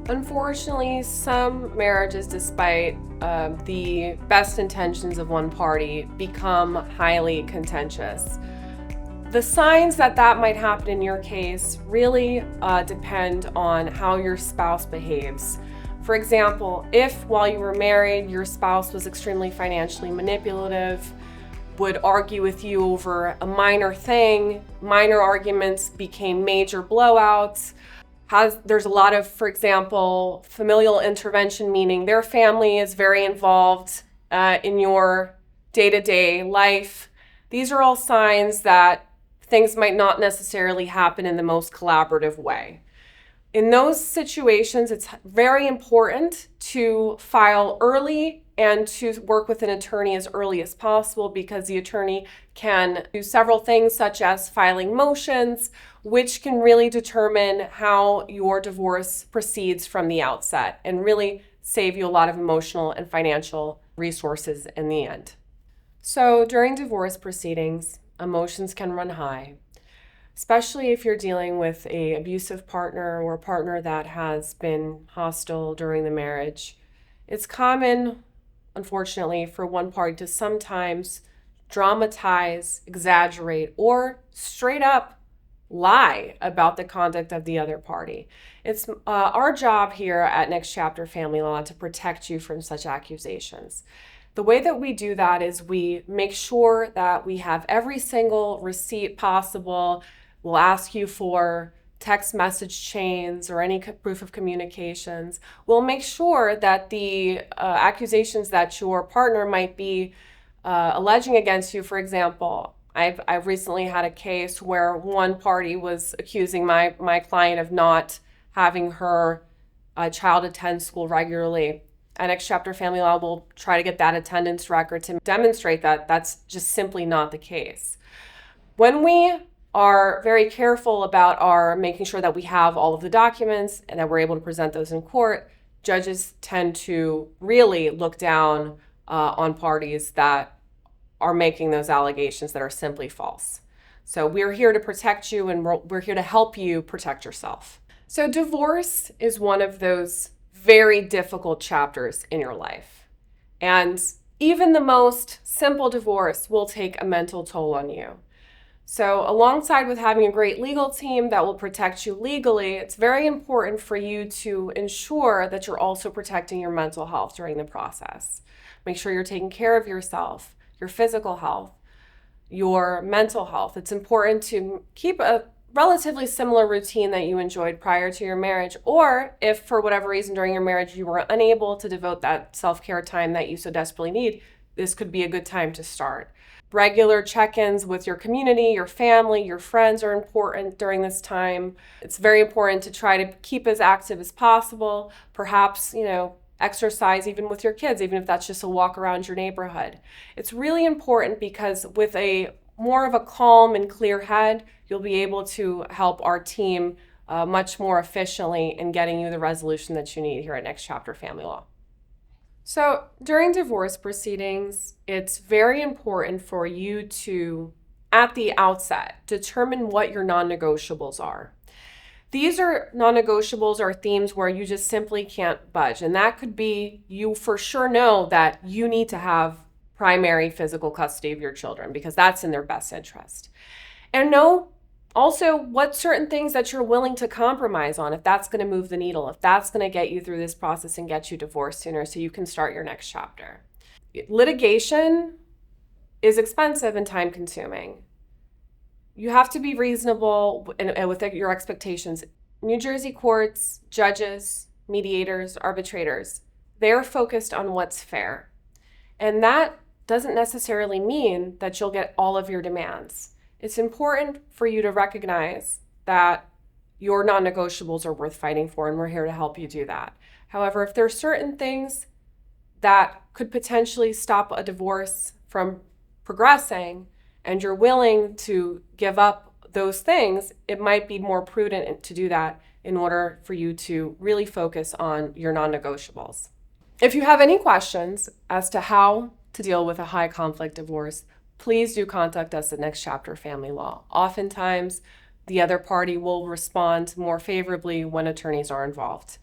Unfortunately, some marriages, despite the best intentions of one party, become highly contentious. The signs that might happen in your case really depend on how your spouse behaves. For example, if while you were married, your spouse was extremely financially manipulative, would argue with you over a minor thing, minor arguments became major blowouts. There's a lot of, for example, familial intervention, meaning their family is very involved in your day-to-day life. These are all signs that things might not necessarily happen in the most collaborative way. In those situations, it's very important to file early and to work with an attorney as early as possible, because the attorney can do several things, such as filing motions, which can really determine how your divorce proceeds from the outset and really save you a lot of emotional and financial resources in the end. So during divorce proceedings, emotions can run high, especially if you're dealing with an abusive partner or a partner that has been hostile during the marriage. It's common, unfortunately, for one party to sometimes dramatize, exaggerate, or straight up lie about the conduct of the other party. It's our job here at Next Chapter Family Law to protect you from such accusations. The way that we do that is we make sure that we have every single receipt possible. We'll ask you for text message chains or any proof of communications. We'll make sure that the accusations that your partner might be alleging against you, for example, I've recently had a case where one party was accusing my client of not having her child attend school regularly. At Next Chapter Family Law will try to get that attendance record to demonstrate that that's just simply not the case. When we are very careful about our making sure that we have all of the documents and that we're able to present those in court, judges tend to really look down on parties that are making those allegations that are simply false. So we're here to protect you, and we're here to help you protect yourself. So divorce is one of those very difficult chapters in your life. And even the most simple divorce will take a mental toll on you. So alongside with having a great legal team that will protect you legally, it's very important for you to ensure that you're also protecting your mental health during the process. Make sure you're taking care of yourself, your physical health, your mental health. It's important to keep a relatively similar routine that you enjoyed prior to your marriage, or if for whatever reason during your marriage you were unable to devote that self-care time that you so desperately need, this could be a good time to start. Regular check-ins with your community, your family, your friends are important during this time. It's very important to try to keep as active as possible. Perhaps, exercise even with your kids, even if that's just a walk around your neighborhood. It's really important because with a more of a calm and clear head, you'll be able to help our team much more efficiently in getting you the resolution that you need here at Next Chapter Family Law. So during divorce proceedings, it's very important for you to, at the outset, determine what your non-negotiables are. These are non-negotiables are themes where you just simply can't budge. And that could be, you for sure know that you need to have primary physical custody of your children because that's in their best interest. And know also what certain things that you're willing to compromise on, if that's going to move the needle, if that's going to get you through this process and get you divorced sooner so you can start your next chapter. Litigation is expensive and time consuming. You have to be reasonable with your expectations. New Jersey courts, judges, mediators, arbitrators, they're focused on what's fair. And that doesn't necessarily mean that you'll get all of your demands. It's important for you to recognize that your non-negotiables are worth fighting for, and we're here to help you do that. However, if there are certain things that could potentially stop a divorce from progressing, and you're willing to give up those things, it might be more prudent to do that in order for you to really focus on your non-negotiables. If you have any questions as to how to deal with a high conflict divorce, please do contact us at Next Chapter Family Law. Oftentimes, the other party will respond more favorably when attorneys are involved.